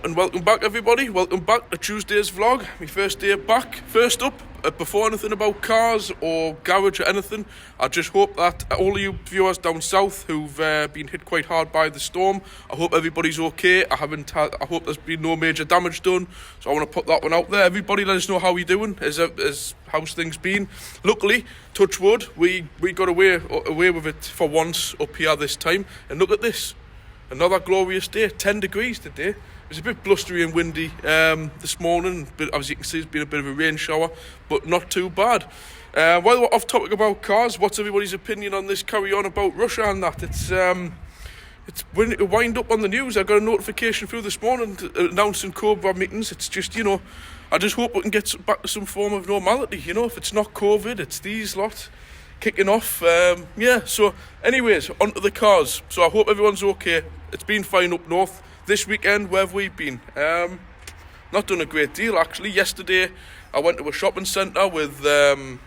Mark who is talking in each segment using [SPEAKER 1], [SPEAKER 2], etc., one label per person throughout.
[SPEAKER 1] and welcome back everybody. Welcome back to Tuesday's vlog. My first day back. First up, before anything about cars or garage or anything, I just hope that all of you viewers down south who've been hit quite hard by the storm, I hope everybody's okay. I hope there's been no major damage done, so I want to put that one out there. Everybody let us know how you're doing, how's things been. Luckily, touch wood, we got away with it for once up here this time, and look at this. Another glorious day, 10 degrees today. It was a bit blustery and windy this morning, but as you can see, it's been a bit of a rain shower, but not too bad. While we're off topic about cars, what's everybody's opinion on this carry on about Russia and that? It's when it wind up on the news. I got a notification through this morning announcing Cobra meetings. It's just, I just hope we can get back to some form of normality. If it's not COVID, it's these lot kicking off. So anyways, onto the cars. So I hope everyone's okay. It's been fine up north. This weekend, where have we been? Not done a great deal actually. Yesterday I went to a shopping centre with the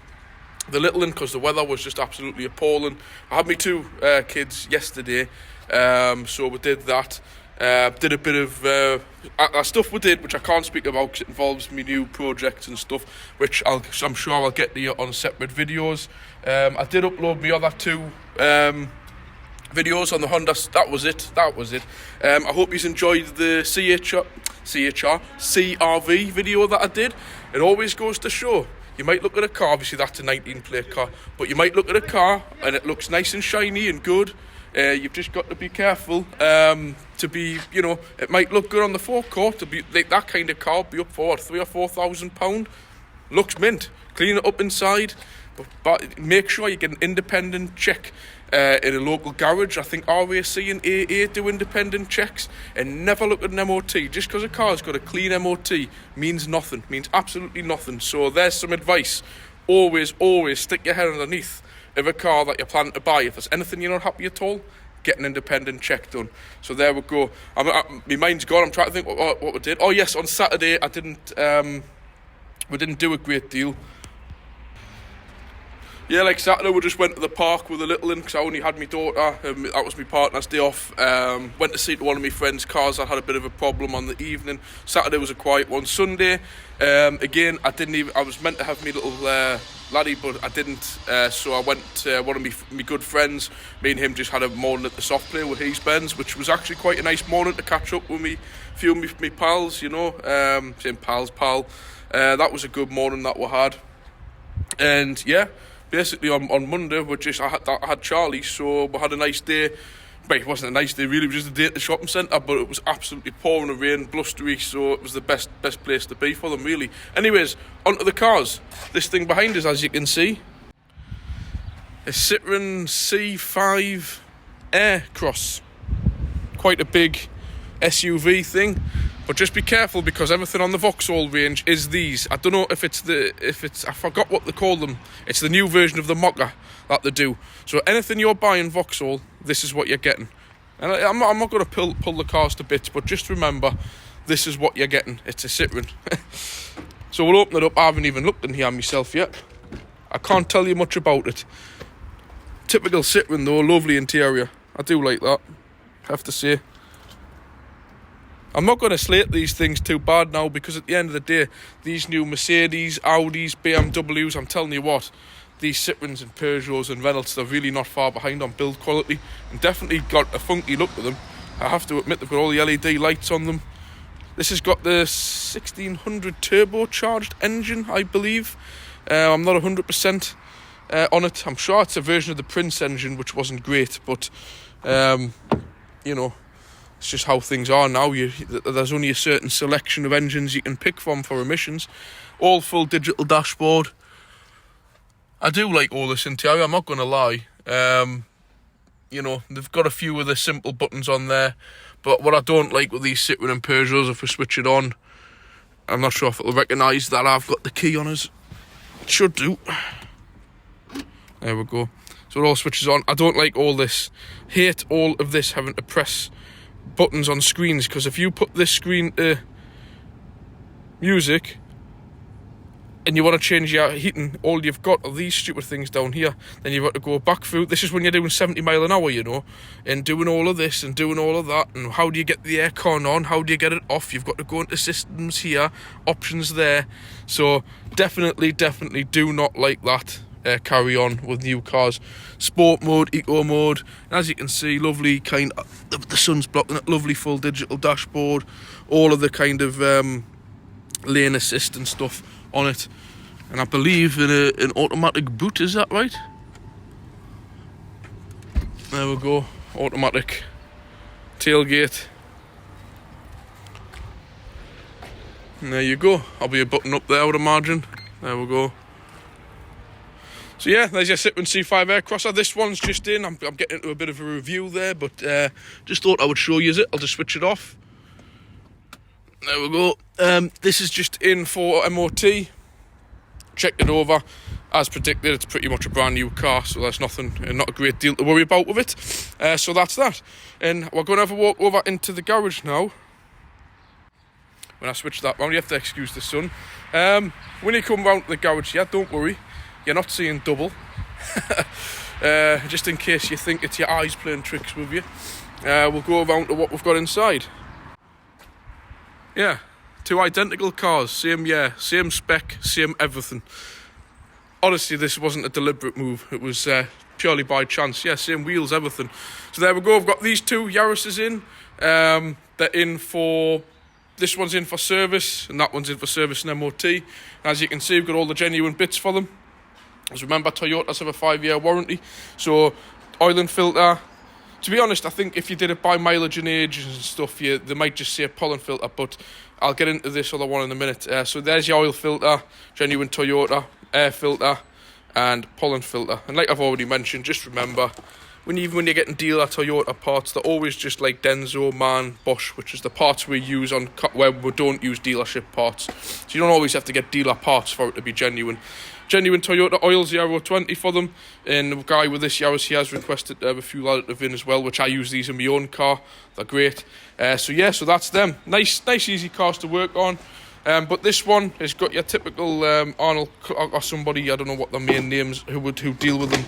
[SPEAKER 1] little one because the weather was just absolutely appalling. I had my two kids yesterday, so we did that. Did a bit of stuff we did, which I can't speak about because it involves me new projects and stuff, which I'm sure I'll get to you on separate videos. I did upload my other two videos on the Honda. That was it. I hope you enjoyed the CRV video that I did. It always goes to show, you might look at a car, obviously that's a 19 plate car, but you might look at a car and it looks nice and shiny and good. You've just got to be careful to be, it might look good on the forecourt, to be like that kind of car, be up for £3,000 or £4,000. Looks mint. Clean it up inside, but make sure you get an independent check in a local garage. I think RAC and AA do independent checks, and never look at an MOT. Just because a car's got a clean MOT means nothing, means absolutely nothing. So there's some advice. Always stick your head underneath of a car that you're planning to buy. If there's anything you're not happy at all, get an independent check done. So there we go. My mind's gone. I'm trying to think what we did. Oh yes, on Saturday we didn't do a great deal. Yeah, like Saturday we just went to the park with the little one because I only had my daughter. That was my partner's day off. Went to see one of my friends' cars that had a bit of a problem on the evening. Saturday was a quiet one. Sunday, again, I was meant to have my little laddie, but I didn't. So I went to one of my good friends. Me and him just had a morning at the soft play with his Benz, which was actually quite a nice morning to catch up with a few of my pals, same pal. That was a good morning that we had. And yeah, basically on Monday I had Charlie, so we had a nice day. But it wasn't a nice day really, it was just a day at the shopping centre, but it was absolutely pouring with rain, blustery, so it was the best place to be for them really. Anyways, onto the cars. This thing behind us, as you can see, a Citroen C5 Aircross. Quite a big SUV thing, but just be careful because everything on the Vauxhall range is these. I don't know if it's I forgot what they call them. It's the new version of the Mocha that they do. So anything you're buying Vauxhall, this is what you're getting. And I'm not going to pull the cars to bits, but just remember, this is what you're getting. It's a Citroen. So we'll open it up. I haven't even looked in here myself yet. I can't tell you much about it. Typical Citroen though, lovely interior. I do like that, I have to say. I'm not going to slate these things too bad now because at the end of the day, these new Mercedes, Audis, BMWs, I'm telling you what, these Citroens and Peugeots and Renaults, they're really not far behind on build quality and definitely got a funky look to them. I have to admit, they've got all the LED lights on them. This has got the 1600 turbocharged engine, I believe. I'm not 100% on it. I'm sure it's a version of the Prince engine, which wasn't great, but, it's just how things are now. There's only a certain selection of engines you can pick from for emissions. All full digital dashboard. I do like all this interior, I'm not going to lie. They've got a few of the simple buttons on there. But what I don't like with these Citroen and Peugeots, if we switch it on, I'm not sure if it'll recognise that I've got the key on us. It should do. There we go. So it all switches on. I don't like all this. Hate all of this having to press buttons on screens, because if you put this screen to music, and you want to change your heating, all you've got are these stupid things down here. Then you've got to go back through. This is when you're doing 70 mile an hour, you know, and doing all of this and doing all of that. And how do you get the aircon on? How do you get it off? You've got to go into systems here, options there. So definitely do not like that. Carry on with new cars. Sport mode, eco mode, and as you can see, lovely kind of, the sun's blocking it, lovely full digital dashboard, all of the kind of lane assist and stuff on it, and I believe in an automatic boot, is that right? There we go, automatic tailgate, and there you go. I'll be a button up there, I would imagine. There we go. So yeah, there's your Citroen C5 Aircrosser. This one's just in. I'm getting into a bit of a review there, but just thought I would show you it. I'll just switch it off. There we go. This is just in for MOT. Checked it over. As predicted, it's pretty much a brand new car, so there's nothing, not a great deal to worry about with it. So that's that. And we're going to have a walk over into the garage now. When I switch that round, you have to excuse the sun. When you come round to the garage, yeah, don't worry. You're not seeing double. Just in case you think it's your eyes playing tricks with you. We'll go around to what we've got inside. Yeah, 2 identical cars, same year, same spec, same everything. Honestly, this wasn't a deliberate move. It was purely by chance. Yeah, same wheels, everything. So there we go. I've got these 2 Yaris's in. They're in for... This one's in for service, and that one's in for service and MOT. And as you can see, we've got all the genuine bits for them. As remember, Toyotas have a 5-year warranty. So, oil and filter. To be honest, I think if you did it by mileage and age and stuff, they might just say a pollen filter, but I'll get into this other one in a minute. So there's your oil filter, genuine Toyota, air filter, and pollen filter. And like I've already mentioned, just remember, when you're getting dealer Toyota parts, they're always just like Denso, MAN, Bosch, which is the parts we use on where we don't use dealership parts. So you don't always have to get dealer parts for it to be genuine. Genuine Toyota oil 020 for them, and the guy with this Yaris, he has requested a fuel additive in as well, which I use these in my own car. They're great. So yeah, so that's them. Nice easy cars to work on. But this one has got your typical Arnold or somebody, I don't know what their main names, who deal with them,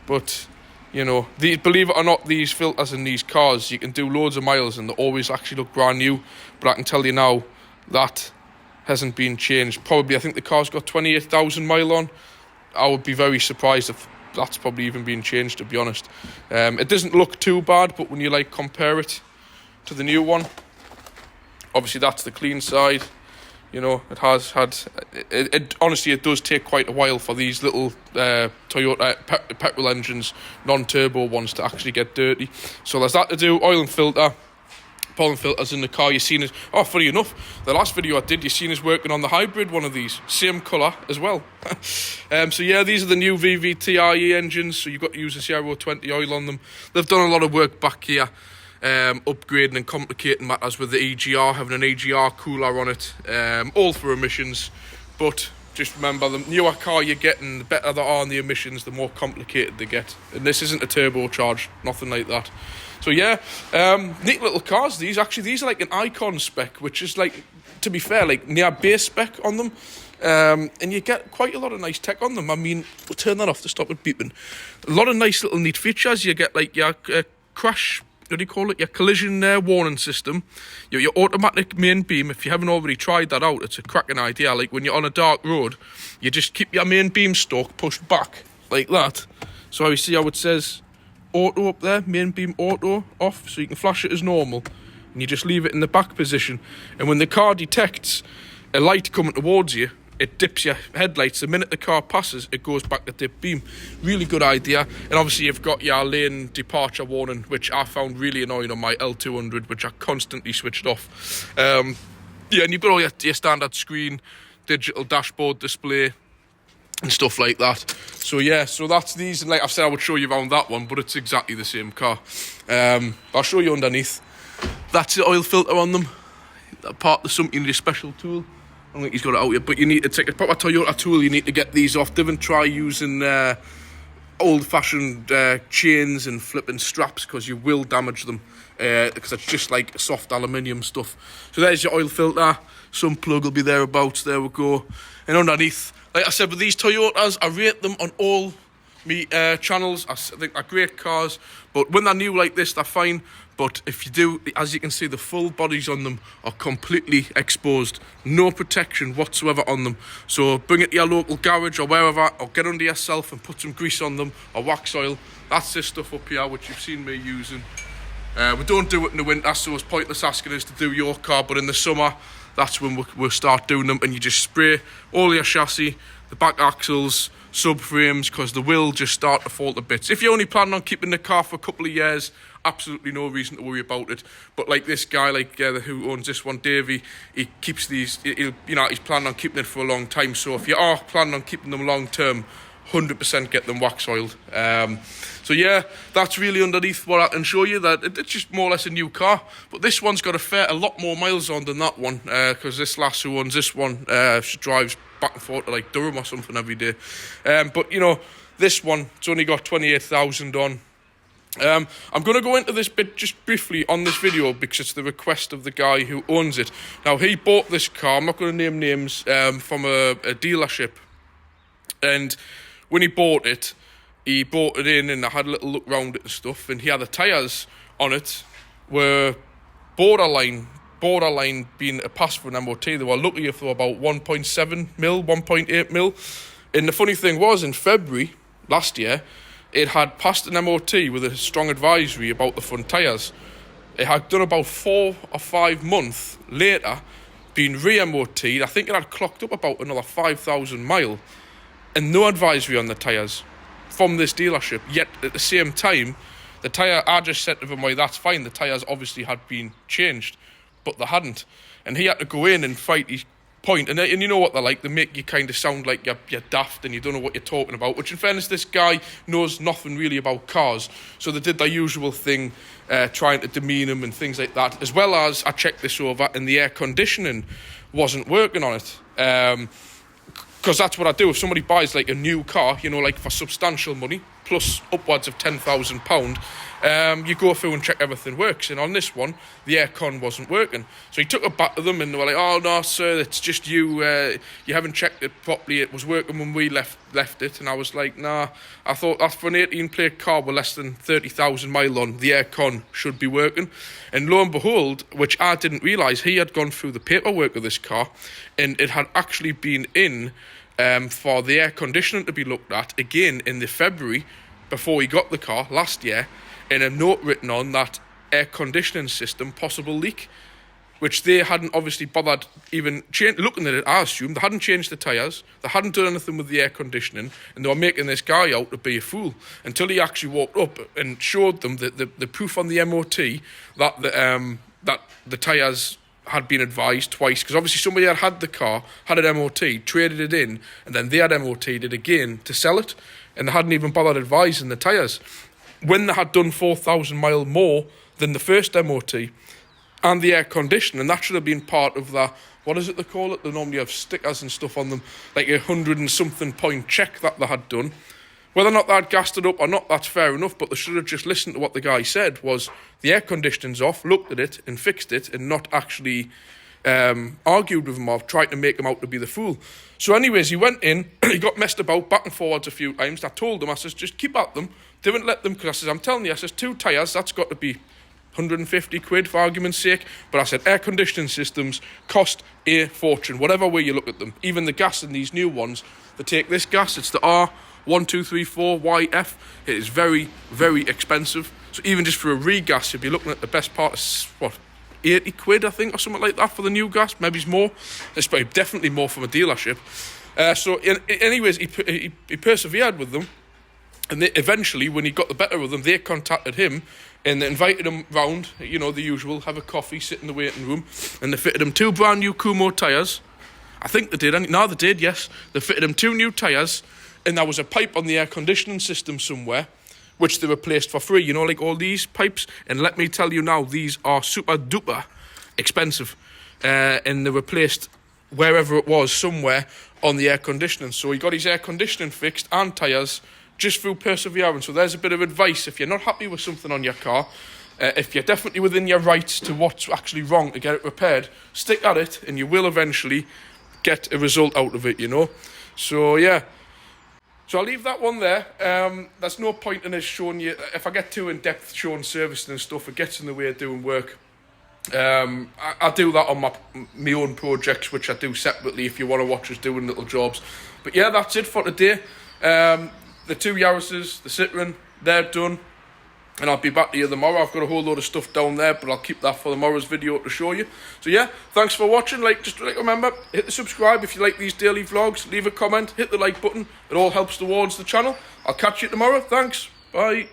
[SPEAKER 1] but you know, believe it or not, these filters in these cars, you can do loads of miles and they always actually look brand new. But I can tell you now that hasn't been changed. Probably, I think the car's got 28,000 mile on. I would be very surprised if that's probably even been changed, to be honest. It doesn't look too bad, but when you like compare it to the new one, obviously that's the clean side. You know, it has had... honestly, it does take quite a while for these little Toyota petrol engines, non-turbo ones, to actually get dirty. So there's that to do. Oil and filter. Pollen filters in the car. You seen us... Oh, funny enough, the last video I did, you seen us working on the hybrid one of these. Same colour as well. So yeah, these are the new VVT-iE engines. So you've got to use the 020 oil on them. They've done a lot of work back here. Upgrading and complicating matters with the EGR, having an EGR cooler on it, all for emissions. But just remember, the newer car you're getting, the better they are on the emissions, the more complicated they get. And this isn't a turbocharged, nothing like that. So yeah, neat little cars. These are like an Icon spec, which is like, to be fair, like near base spec on them. And you get quite a lot of nice tech on them. I mean, we'll turn that off to stop it beeping. A lot of nice little neat features. You get like your crash... What do you call it? Your collision warning system. Your automatic main beam. If you haven't already tried that out, it's a cracking idea. Like when you're on a dark road, you just keep your main beam stalk pushed back like that. So you see how it says auto up there, main beam auto off, so you can flash it as normal. And you just leave it in the back position. And when the car detects a light coming towards you, it dips your headlights. The minute the car passes, it goes back to dip beam. Really good idea. And obviously you've got your lane departure warning, which I found really annoying on my L200, which I constantly switched off. Yeah, and you've got all your standard screen, digital dashboard display, and stuff like that. So yeah, so that's these. And like I said, I would show you around that one, but it's exactly the same car. I'll show you underneath. That's the oil filter on them. That part of something, you need a special tool. I don't think he's got it out yet, but you need to take a proper Toyota tool. You need to get these off. Don't try using old-fashioned chains and flipping straps, because you will damage them, because it's just like soft aluminium stuff. So there's your oil filter. Some plug will be thereabouts. There we go. And underneath, like I said, with these Toyotas, I rate them on all me channels. I think they're great cars, but when they're new like this, they're fine. But if you do, as you can see, the full bodies on them are completely exposed. No protection whatsoever on them. So bring it to your local garage or wherever, or get under yourself and put some grease on them, or wax oil. That's this stuff up here, which you've seen me using. We don't do it in the winter, so it's pointless asking us to do your car, but in the summer, that's when we'll start doing them, and you just spray all your chassis, the back axles, subframes, because they will just start to fall to bits. If you're only planning on keeping the car for a couple of years, absolutely no reason to worry about it. But like this guy, who owns this one, Davey, he keeps these, he's planning on keeping it for a long time. So if you are planning on keeping them long term, 100% get them wax oiled. So yeah, that's really underneath what I can show you. That it's just more or less a new car, but this one's got a lot more miles on than that one, because this lass who owns this one, she drives back and forth to like Durham or something every day. But you know, this one, it's only got 28,000 on. I'm going to go into this bit just briefly on this video because it's the request of the guy who owns it. Now, he bought this car, I'm not going to name names, from a dealership, and when he bought it in, and I had a little look round it and stuff, and he had the tyres on it were borderline being a pass for an MOT. They were lucky if they were about 1.7 mil, 1.8 mil. And the funny thing was, in February last year, it had passed an MOT with a strong advisory about the front tyres. It had done about 4 or 5 months later, been re-MOT'd. I think it had clocked up about another 5,000 mile, and no advisory on the tyres from this dealership. Yet at the same time, the tyre, I just said to them, well, that's fine, the tyres obviously had been changed, but they hadn't. And he had to go in and fight his point. And you know what they're like, they make you kind of sound like you're daft and you don't know what you're talking about, which in fairness, this guy knows nothing really about cars. So they did their usual thing, trying to demean him and things like that, as well as I checked this over and the air conditioning wasn't working on it. Because that's what I do. If somebody buys like a new car, you know, like for substantial money, plus upwards of £10,000, you go through and check everything works. And on this one, the aircon wasn't working. So he took it back to them and they were like, oh no sir, it's just you, you haven't checked it properly, it was working when we left it. And I was like, nah, I thought that's for an 18 plate car with less than 30,000 mile on, the aircon should be working. And lo and behold, which I didn't realise, he had gone through the paperwork of this car, and it had actually been in for the air conditioning to be looked at again in the February before he got the car last year, and a note written on that air conditioning system possible leak, which they hadn't obviously bothered even looking at it. I assumed they hadn't changed the tyres, they hadn't done anything with the air conditioning, and they were making this guy out to be a fool until he actually walked up and showed them the proof on the MOT that the tyres had been advised twice, because obviously somebody had the car, had an MOT, traded it in, and then they had MOT'd it again to sell it, and they hadn't even bothered advising the tyres. When they had done 4,000 mile more than the first MOT, and the air conditioning, and that should have been part of that, what is it they call it? They normally have stickers and stuff on them, like 100 and something point check that they had done. Whether or not they'd gassed it up or not, that's fair enough, but they should have just listened to what the guy said, was the air conditioning's off, looked at it and fixed it, and not actually argued with him or tried to make him out to be the fool. So anyways, he went in, he got messed about back and forwards a few times. I told him, I says, just keep at them, didn't let them, because I says, I'm telling you, I says, 2 tyres, that's got to be 150 quid for argument's sake. But I said, air conditioning systems cost a fortune, whatever way you look at them. Even the gas in these new ones, they take this gas, it's the R1234YF, it is very, very expensive. So even just for a regas, you'd be looking at the best part of, 80 quid, I think, or something like that for the new gas, maybe it's more. It's probably definitely more from a dealership. Anyways, he persevered with them, and eventually, when he got the better of them, they contacted him, and they invited him round, you know, the usual, have a coffee, sit in the waiting room, and they fitted him 2 brand new Kumo tyres. I think they did. No, they did, yes. They fitted him 2 new tyres, and there was a pipe on the air conditioning system somewhere, which they replaced for free, you know, like all these pipes. And let me tell you now, these are super duper expensive. And they replaced wherever it was, somewhere on the air conditioning. So he got his air conditioning fixed and tyres just through perseverance. So there's a bit of advice. If you're not happy with something on your car, if you're definitely within your rights to what's actually wrong to get it repaired, stick at it and you will eventually get a result out of it, you know. So yeah, so I'll leave that one there. There's no point in us showing you, if I get too in depth showing servicing and stuff, it gets in the way of doing work. I do that on my own projects, which I do separately if you want to watch us doing little jobs. But yeah, that's it for today. The 2 Yaris's, the Citroen, they're done. And I'll be back to you tomorrow. I've got a whole load of stuff down there, but I'll keep that for tomorrow's video to show you. So yeah, thanks for watching. Just remember, hit the subscribe if you like these daily vlogs. Leave a comment, hit the like button. It all helps towards the channel. I'll catch you tomorrow. Thanks. Bye.